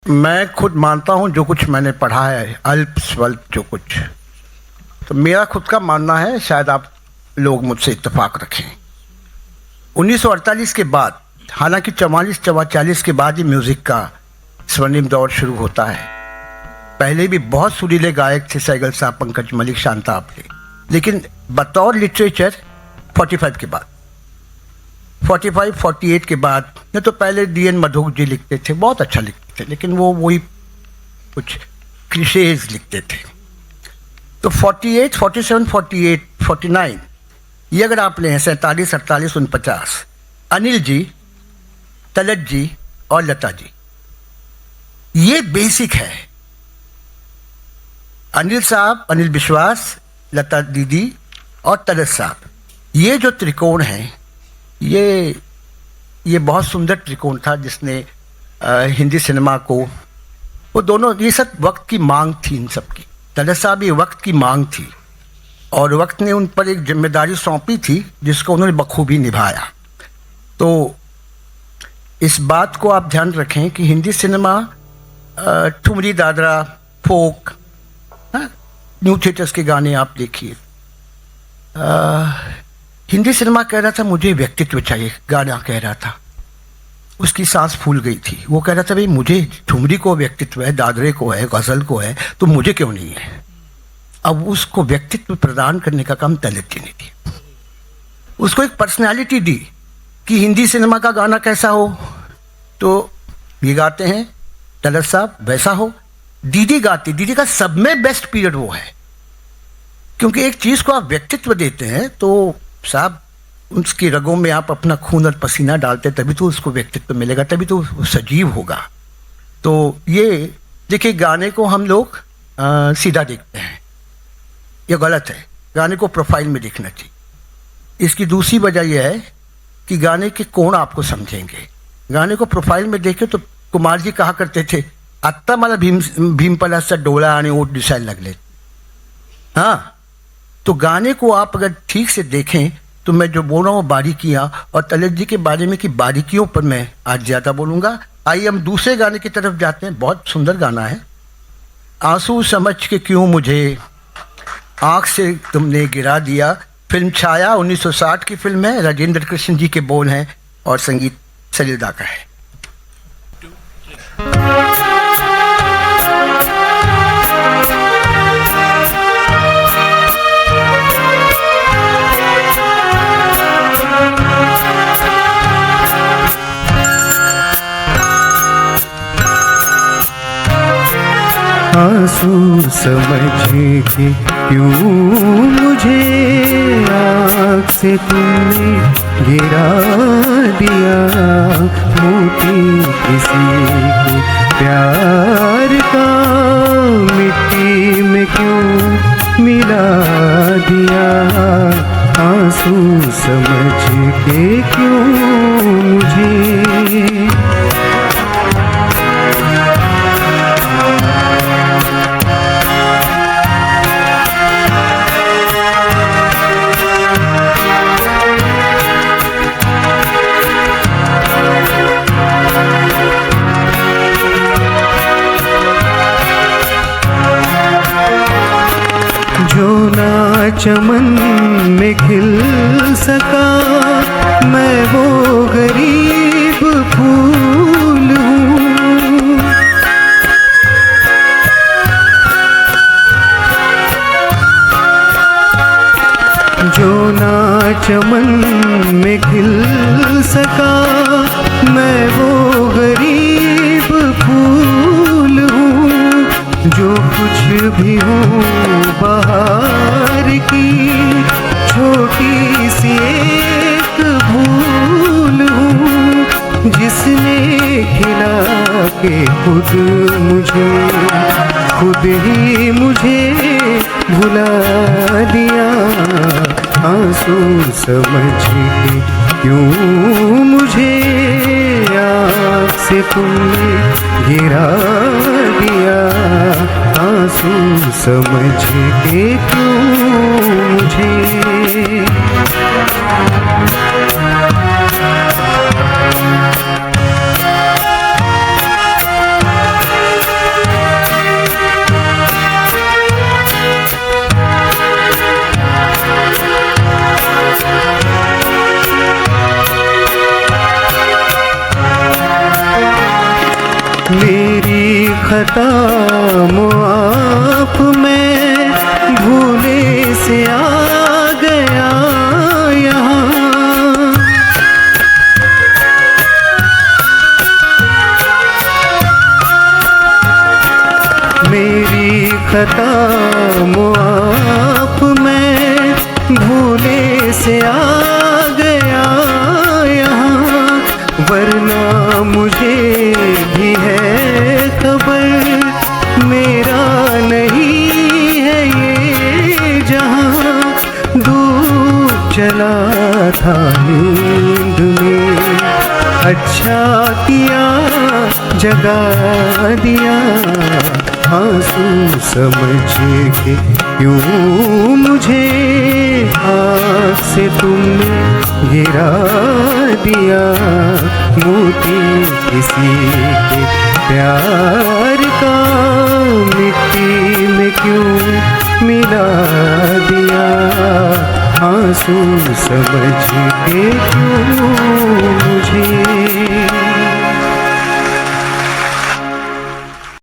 मैं खुद मानता हूँ जो कुछ मैंने पढ़ा है अल्प स्वल्प जो कुछ, तो मेरा खुद का मानना है, शायद आप लोग मुझसे इत्तेफाक रखें। 1948 के बाद, हालांकि 44-44 के बाद ही म्यूज़िक का स्वर्णिम दौर शुरू होता है। पहले भी बहुत सुरीले गायक थे, सैगल साहब, पंकज मलिक, शांता आपले, लेकिन बतौर लिटरेचर 45 के बाद, 45-48 के बाद। नहीं तो पहले DN मधुक जी लिखते थे, बहुत अच्छा लिखते थे, लेकिन वो वही कुछ क्लिशेज लिखते थे। तो 48, 47, 48, 49 ये अगर आप लें, 47, 48, 49, अनिल जी, तलत जी और लता जी, ये बेसिक है। अनिल साहब, अनिल विश्वास, लता दीदी और तलत साहब, ये जो त्रिकोण है, ये बहुत सुंदर त्रिकोण था जिसने हिंदी सिनेमा को, वो दोनों, ये सब वक्त की मांग थी इन सब की। तलत साहब ये वक्त की मांग थी और वक्त ने उन पर एक जिम्मेदारी सौंपी थी जिसको उन्होंने बखूबी निभाया। तो इस बात को आप ध्यान रखें कि हिंदी सिनेमा, ठुमरी दादरा, फोक, न्यू थिएटर्स के गाने आप देखिए, हिंदी सिनेमा कह रहा था मुझे व्यक्तित्व चाहिए, गाना कह रहा था, उसकी सांस फूल गई थी। वो कह रहा था भाई मुझे, ठुमरी को व्यक्तित्व है, दादरे को है, गज़ल को है, तो मुझे क्यों नहीं है। अब उसको व्यक्तित्व प्रदान करने का काम तलत जी ने किया, उसको एक पर्सनैलिटी दी कि हिंदी सिनेमा का गाना कैसा हो तो ये गाते हैं, तलत साहब वैसा हो। दीदी गाती, दीदी का सब में बेस्ट पीरियड वो है, क्योंकि एक चीज़ को आप व्यक्तित्व देते हैं तो साहब उसकी रगों में आप अपना खून और पसीना डालते, तभी तो उसको व्यक्तित्व मिलेगा, तभी तो वो सजीव होगा। तो ये देखिए, गाने को हम लोग सीधा देखते हैं, ये गलत है। गाने को प्रोफाइल में देखना चाहिए। इसकी दूसरी वजह यह है कि गाने के कोण आपको समझेंगे। गाने को प्रोफाइल में देखें तो कुमार जी कहा करते थे, आत्ता मला भीमपला सा डोला आने ओट दिसायला लगले। हाँ, तो गाने को आप अगर ठीक से देखें तो मैं जो बोल रहा हूँ बारीकियाँ, और तलत जी के बारे में कि बारीकियों पर मैं आज ज़्यादा बोलूँगा। आइए हम दूसरे गाने की तरफ जाते हैं, बहुत सुंदर गाना है। आंसू समझ के क्यों मुझे आँख से तुमने गिरा दिया, फिल्म छाया, 1960 की फिल्म है, राजेंद्र कृष्ण जी के बोल हैं और संगीत सलीलदा का है। आंसू समझ के क्यों मुझे आँख से तुमने गिरा दिया, मोती किसी के प्यार का मिट्टी में क्यों मिला दिया। आंसू समझ के क्यों मुझे जो ना चमन में खिल सका, मैं वो गरीब फूल हूँ। जो ना चमन में खिल सका, मैं वो गरीब फूल हूँ। जो कुछ भी हूँ बाहर की छोटी सी एक भूल हूँ, जिसने खिला के खुद ही मुझे भुला दिया। आंसू समझ के क्यों मुझे आँख से तुमने गिरा दिया। आंसू समझ के क्यों मुझे मेरी खता मुआफ में भूले से आ गया यहाँ। मेरी खता मुआफ में भूले से आ गया यहाँ, वरना मुझे भी है खबर मेरा नहीं है ये जहाँ। डूब चला था नींद में, अच्छा किया जगा दिया। आंसू समझ के क्यों मुझे आँख से तुमने गिरा दिया। मोती किसी के प्यार का मिट्टी में क्यों मिला दिया। आंसू समझ के क्यों मुझे